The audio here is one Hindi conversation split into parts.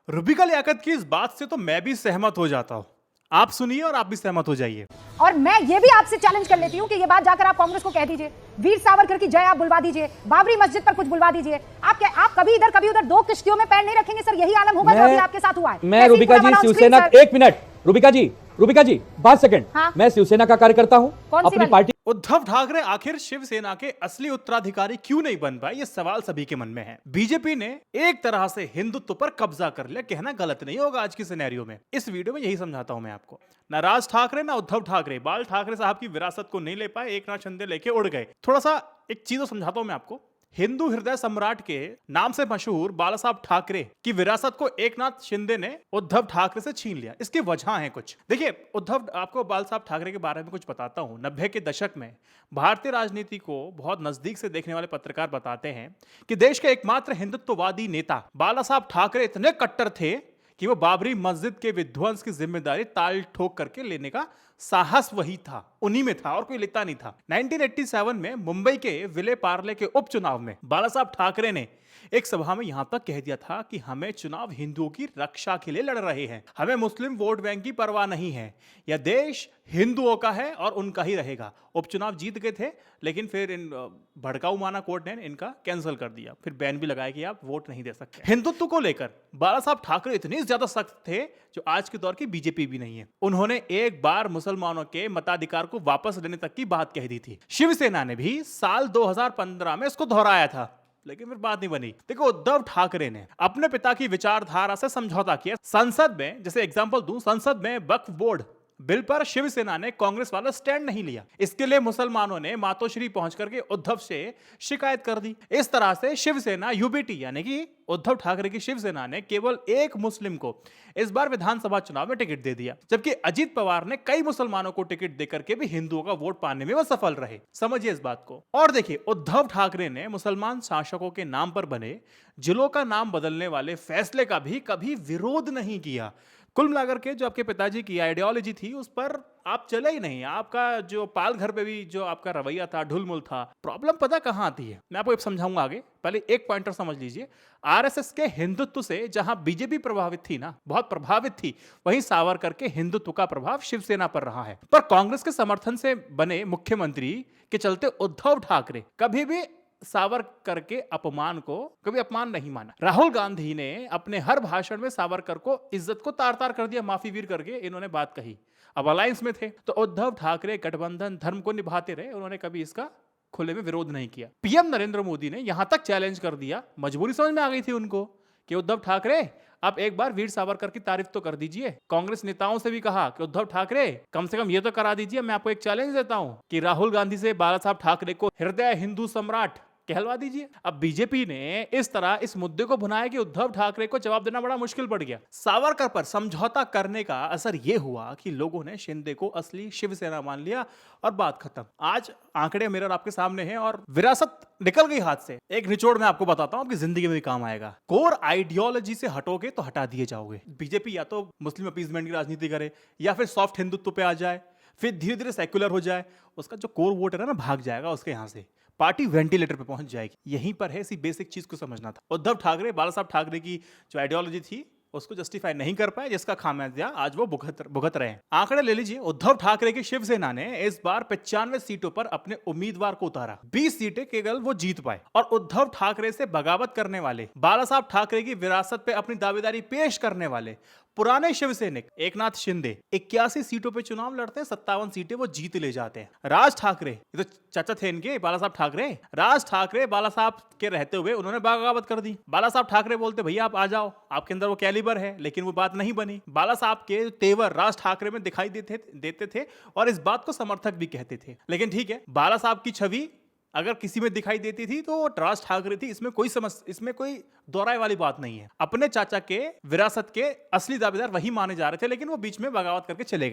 रुबिका लियाकत की इस बात से तो मैं भी सहमत हो जाता हूं। आप सुनिए और आप भी सहमत हो जाइए। और मैं ये भी आपसे चैलेंज कर लेती हूँ कि ये बात जाकर आप कांग्रेस को कह दीजिए, वीर सावरकर की जय आप बुलवा दीजिए, बाबरी मस्जिद पर कुछ बुलवा दीजिए। आप कभी इधर कभी उधर दो किश्तियों में पैर नहीं रखेंगे सर, यही आलम होगा जो अभी आपके साथ हुआ है। मैं रुबिका जी शिवसेना, एक मिनट रुबिका जी 5 सेकंड। हाँ? मैं शिवसेना का कार्यकर्ता हूं, अपनी पार्टी। उद्धव ठाकरे आखिर शिवसेना के असली उत्तराधिकारी क्यों नहीं बन पाए, ये सवाल सभी के मन में है। बीजेपी ने एक तरह से हिंदुत्व पर कब्जा कर लिया, कहना गलत नहीं होगा आज की सिनेरियो में। इस वीडियो में यही समझाता हूं मैं आपको। ना राज ठाकरे ना उद्धव ठाकरे बाल ठाकरे साहब की विरासत को नहीं ले पाए, एक नाथ शिंदे लेके उड़ गए। थोड़ा सा एक चीज समझाता हूं मैं आपको। हिंदू हृदय सम्राट के नाम से मशहूर बाला साहब ठाकरे की विरासत को एकनाथ शिंदे ने उद्धव ठाकरे से छीन लिया। इसकी वजह है कुछ। देखिए, उद्धव, आपको बाला साहब ठाकरे के बारे में कुछ बताता हूं। 90 के दशक में भारतीय राजनीति को बहुत नजदीक से देखने वाले पत्रकार बताते हैं कि देश के एकमात्र हिंदुत्ववादी नेता बाला साहब ठाकरे इतने कट्टर थे कि वो बाबरी मस्जिद के विध्वंस की जिम्मेदारी ताल ठोक करके लेने का साहस वही था, उन्हीं में था और कोई लेता नहीं था। 1987 में मुंबई के विले पार्ले के उपचुनाव में बाला साहब ठाकरे ने एक सभा में यहां तक कह दिया था कि हमें चुनाव हिंदुओं की रक्षा के लिए लड़ रहे हैं, हमें मुस्लिम वोट बैंक की परवाह नहीं है, यह देश हिंदुओं का है और उनका ही रहेगा। उपचुनाव जीत गए थे, लेकिन फिर इन भड़काऊ माना कोर्ट ने इनका कैंसिल कर दिया, फिर बैन भी लगाया कि आप वोट नहीं दे सकते। हिंदुत्व को लेकर बाला साहब ठाकरे इतने ज्यादा सख्त थे जो आज के दौर की बीजेपी भी नहीं है। उन्होंने एक बार मुसलमानों के मताधिकार को वापस लेने तक की बात कह दी थी। शिवसेना ने भी साल 2015 में इसको दोहराया था, लेकिन फिर बात नहीं बनी। देखो, उद्धव ठाकरे ने अपने पिता की विचारधारा से समझौता किया। संसद में, जैसे एग्जांपल दूं, संसद में वक्फ बोर्ड बिल पर शिवसेना ने कांग्रेस वाला स्टैंड नहीं लिया। इसके लिए मुसलमानों ने मातोश्री पहुंच करके उद्धव से शिकायत कर दी। इस तरह से शिवसेना यूबीटी यानी कि उद्धव ठाकरे की शिवसेना ने केवल एक मुस्लिम को इस बार विधानसभा चुनाव में टिकट दे दिया, जबकि अजीत पवार ने कई मुसलमानों को टिकट देकर के भी हिंदुओं का वोट पाने में वो सफल रहे। समझिए इस बात को। और देखिए, उद्धव ठाकरे ने मुसलमान शासकों के नाम पर बने जिलों का नाम बदलने वाले फैसले का भी कभी विरोध नहीं किया। कुल मिलाकर के जो आपके पिताजी की आइडियोलॉजी थी उस पर आप चले ही नहीं। आपका जो पाल घर पे भी जो आपका रवैया था, ढुलमुल था। प्रॉब्लम पता कहां आती है, मैं आपको समझाऊंगा आगे। पहले एक पॉइंटर समझ लीजिए। आरएसएस के हिंदुत्व से जहां बीजेपी प्रभावित थी ना, बहुत प्रभावित थी, वहीं सावरकर के हिंदुत्व का प्रभाव शिवसेना पर रहा है। पर कांग्रेस के समर्थन से बने मुख्यमंत्री के चलते उद्धव ठाकरे कभी भी सावरकर के अपमान को कभी अपमान नहीं माना। राहुल गांधी ने अपने हर भाषण में सावरकर को इज्जत को तार तार कर दिया, माफी वीर करके इन्होंने बात कही। अब अलायंस में थे तो उद्धव ठाकरे गठबंधन धर्म को निभाते रहे, उन्होंने कभी इसका खुले में विरोध नहीं किया। पीएम नरेंद्र मोदी ने यहां तक चैलेंज कर दिया, मजबूरी समझ में आ गई थी उनको कि उद्धव ठाकरे आप एक बार वीर सावरकर की तारीफ तो कर दीजिए। कांग्रेस नेताओं से भी कहा कि उद्धव ठाकरे कम से कम ये तो करा दीजिए। मैं आपको एक चैलेंज देता हूं कि राहुल गांधी से बाला साहब ठाकरे को हृदय हिंदू सम्राट कहलवा दीजिए। अब बीजेपी ने इस तरह इस मुद्दे को भुनाया कि उद्धव ठाकरे को जवाब देना बड़ा मुश्किल पड़ गया। सावरकर पर समझौता करने का असर यह हुआ कि लोगों ने शिंदे को असली शिवसेना मान लिया और बात खत्म। आज आंकड़े मिरर आपके सामने हैं और विरासत निकल गई हाथ से। एक निचोड़ मैं आपको बताता हूं, आपकी जिंदगी में भी काम आएगा। कोर आइडियोलॉजी से हटोगे तो हटा दिए जाओगे। बीजेपी या तो मुस्लिम अपीजमेंट की राजनीति करे या फिर सॉफ्ट हिंदुत्व पे आ जाए, फिर धीरे धीरे सेक्युलर हो जाए। उसका जो कोर वोटर है ना, भाग जाएगा उसके यहां से, पार्टी वेंटिलेटर पे पहुंच जाएगी। यहीं पर है, इसी बेसिक चीज को समझना था। उद्धव ठाकरे, बाला साहब ठाकरे की जो आइडियोलॉजी थी उसको जस्टिफाई नहीं कर पाए, जिसका खामियाजा आज वो भुगत रहे हैं। आंकड़े ले लीजिए। उद्धव ठाकरे की शिवसेना ने इस बार 95 सीटों पर अपने उम्मीदवार को उतारा। 20 सीटें केवल वो जीत पाए। और उद्धव ठाकरे से बगावत करने वाले, बाला साहब ठाकरे की विरासत पे अपनी दावेदारी पेश करने वाले पुराने शिवसैनिक एकनाथ शिंदे 81 सीटों पे चुनाव लड़ते हैं, 57 सीटें वो जीत ले जाते हैं। राज ठाकरे, ये तो चाचा थे इनके, बाला साहब ठाकरे। राज ठाकरे बाला साहब के रहते हुए उन्होंने बगावत कर दी। बाला साहब ठाकरे बोलते भैया आप आ जाओ, आपके अंदर वो कैलिबर है, लेकिन वो बात नहीं बनी। बाला साहब के तेवर राज ठाकरे में दिखाई देते थे और इस बात को समर्थक भी कहते थे। लेकिन ठीक है, बाला साहब की छवि अगर किसी में दिखाई देती थी तो राज ठाकरे थी, इसमें कोई दोहराए वाली बात नहीं है। अपने चाचा के विरासत के असली दावेदार वही माने जा रहे थे, लेकिन वो बीच में बगावत करके चले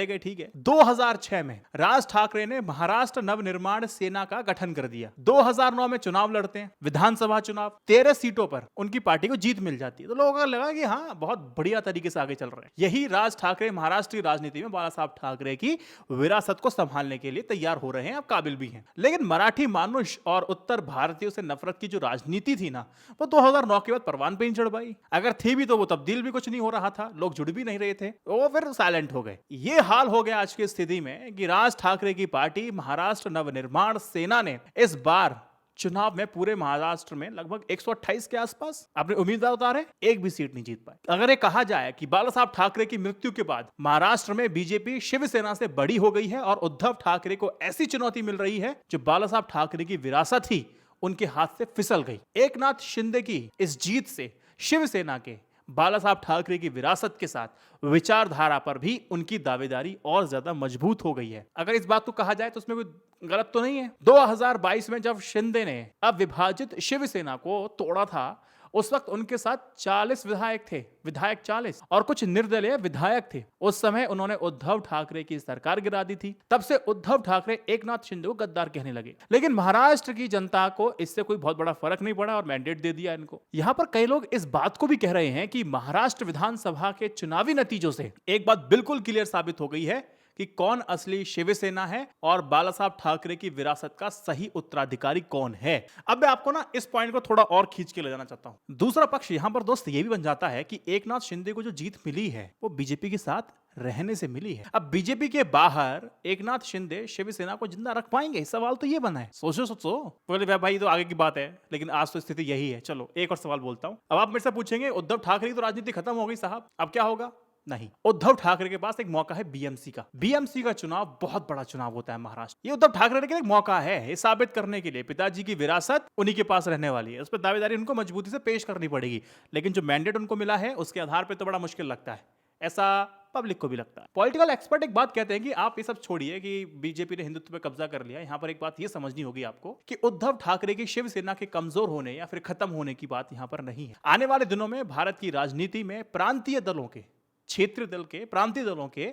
गए। ठीक है। 2006 में राज ठाकरे ने महाराष्ट्र नवनिर्माण सेना का गठन कर दिया। 2009 में चुनाव लड़ते हैं, विधानसभा चुनाव। 13 सीटों पर उनकी पार्टी को जीत मिल जाती है, तो लोगों को लगा कि हाँ, बहुत बढ़िया तरीके से आगे चल रहे हैं। यही राज ठाकरे महाराष्ट्र की राजनीति में बाला साहब ठाकरे की विरासत को संभालने के लिए तैयार हो रहे हैं, अब काबिल भी हैं। लेकिन मराठी मानुष और उत्तर भारतीयों से नफरत की जो राजनीति थी ना, वो 2009 के बाद परवान पे नहीं चढ़ पाई। अगर थी भी तो वो तब्दील भी कुछ नहीं हो रहा था, लोग जुड़ भी नहीं रहे थे, वो फिर साइलेंट हो गए। ये हाल हो गया आज की स्थिति में कि राज ठाकरे की पार्टी महाराष्ट्र नवनिर्माण सेना ने इस बार चुनाव में पूरे महाराष्ट्र में लगभग 128 के आसपास अपने उम्मीदवार उतारे, एक भी सीट नहीं जीत पाए। अगर ये कहा जाए कि बाला साहब ठाकरे की मृत्यु के बाद महाराष्ट्र में बीजेपी शिवसेना से बड़ी हो गई है और उद्धव ठाकरे को ऐसी चुनौती मिल रही है जो बाला साहब ठाकरे की विरासत ही उनके हाथ से फिसल गई। एकनाथ शिंदे की इस जीत से शिवसेना के बाला साहब ठाकरे की विरासत के साथ विचारधारा पर भी उनकी दावेदारी और ज्यादा मजबूत हो गई है। अगर इस बात को कहा जाए तो उसमें कोई गलत तो नहीं है। 2022 में जब शिंदे ने अविभाजित शिवसेना को तोड़ा था, उस वक्त उनके साथ 40 विधायक थे, विधायक 40 और कुछ निर्दलीय विधायक थे। उस समय उन्होंने उद्धव ठाकरे की सरकार गिरा दी थी। तब से उद्धव ठाकरे एकनाथ शिंदे को गद्दार कहने लगे, लेकिन महाराष्ट्र की जनता को इससे कोई बहुत बड़ा फर्क नहीं पड़ा और मैंडेट दे दिया इनको। यहां पर कई लोग इस बात को भी कह रहे हैं कि महाराष्ट्र विधानसभा के चुनावी नतीजों से एक बात बिल्कुल क्लियर साबित हो गई है कि कौन असली शिवसेना है और बाला साहब ठाकरे की विरासत का सही उत्तराधिकारी कौन है। अब मैं आपको ना इस पॉइंट को थोड़ा और खींच के ले जाना चाहता हूं। दूसरा पक्ष यहां पर दोस्त ये भी बन जाता है कि एकनाथ शिंदे को जो जीत मिली है वो बीजेपी के साथ रहने से मिली है। अब बीजेपी के बाहर एकनाथ शिंदे शिवसेना को जिंदा रख पाएंगे, सवाल तो ये बना है। सोचो बोले भाई तो आगे की बात है, लेकिन आज तो स्थिति यही है। चलो एक और सवाल बोलता हूं। अब आप मेरे से पूछेंगे उद्धव ठाकरे की तो राजनीति खत्म हो गई साहब, अब क्या होगा? नहीं, उद्धव ठाकरे के पास एक मौका है बीएमसी का। बीएमसी का चुनाव बहुत बड़ा चुनाव होता है महाराष्ट्र। ये उद्धव ठाकरे के लिए एक मौका है ये साबित करने के लिए पिताजी की विरासत उन्हीं के पास रहने वाली है, उस पर दावेदारी उनको मजबूती से पेश करनी पड़ेगी। लेकिन जो मैंडेट उनको मिला है उसके आधार पर तो बड़ा मुश्किल लगता है, ऐसा पब्लिक को भी लगता है। पॉलिटिकल एक्सपर्ट एक बात कहते हैं कि आप ये सब छोड़िए कि बीजेपी ने हिंदुत्व पे कब्जा कर लिया। यहां पर एक बात ये समझनी होगी आपको कि उद्धव ठाकरे की शिवसेना के कमजोर होने या फिर खत्म होने की बात यहां पर नहीं है। आने वाले दिनों में भारत की राजनीति में प्रांतीय दलों के, क्षेत्रीय दल के, प्रांतीय दलों के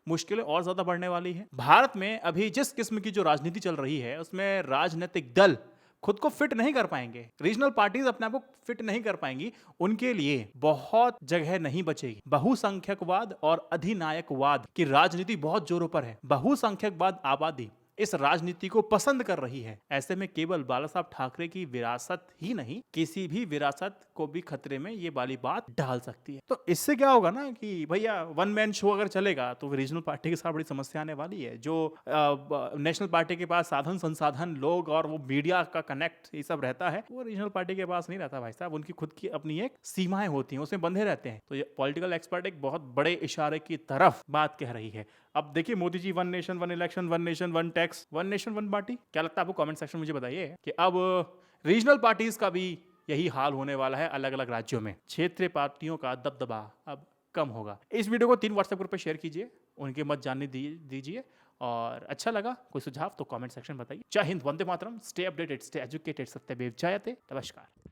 मुश्किलें और ज्यादा बढ़ने वाली है। भारत में अभी जिस किस्म की जो राजनीति चल रही है उसमें राजनीतिक दल खुद को फिट नहीं कर पाएंगे, रीजनल पार्टीज अपने आप को फिट नहीं कर पाएंगी, उनके लिए बहुत जगह नहीं बचेगी। बहुसंख्यकवाद और अधिनायकवाद की राजनीति बहुत जोरों पर है। बहुसंख्यकवाद आबादी इस राजनीति को पसंद कर रही है। ऐसे में केवल बाला साहब ठाकरे की विरासत ही नहीं, किसी भी विरासत को भी खतरे में ये वाली बात डाल सकती है। तो इससे क्या होगा ना कि भैया वन मैन शो अगर चलेगा तो रीजनल पार्टी के साथ बड़ी समस्या आने वाली है। जो नेशनल पार्टी के पास साधन संसाधन लोग और वो मीडिया का कनेक्ट ये सब रहता है, वो रीजनल पार्टी के पास नहीं रहता भाई साहब। उनकी खुद की अपनी एक सीमाएं होती हैं, उसमें बंधे रहते हैं। तो ये पॉलिटिकल एक्सपर्ट एक बहुत बड़े इशारे की तरफ बात कह रही है। अब देखिए Modi ji, one nation one election, one nation one tax, one nation one party, क्या लगता है आपको? कमेंट सेक्शन में मुझे बताइए कि अब रीजनल पार्टीज का भी यही हाल होने वाला है। अलग अलग राज्यों में क्षेत्रीय पार्टियों का दबदबा अब कम होगा। इस वीडियो को 3 व्हाट्सएप ग्रुप पे शेयर कीजिए, उनके मत जानने दीजिए और अच्छा लगा कोई सुझाव तो कमेंट सेक्शन में बताइए। जय Hind, Vande Mataram, stay updated, stay educated, सत्यमेव जयते। नमस्कार।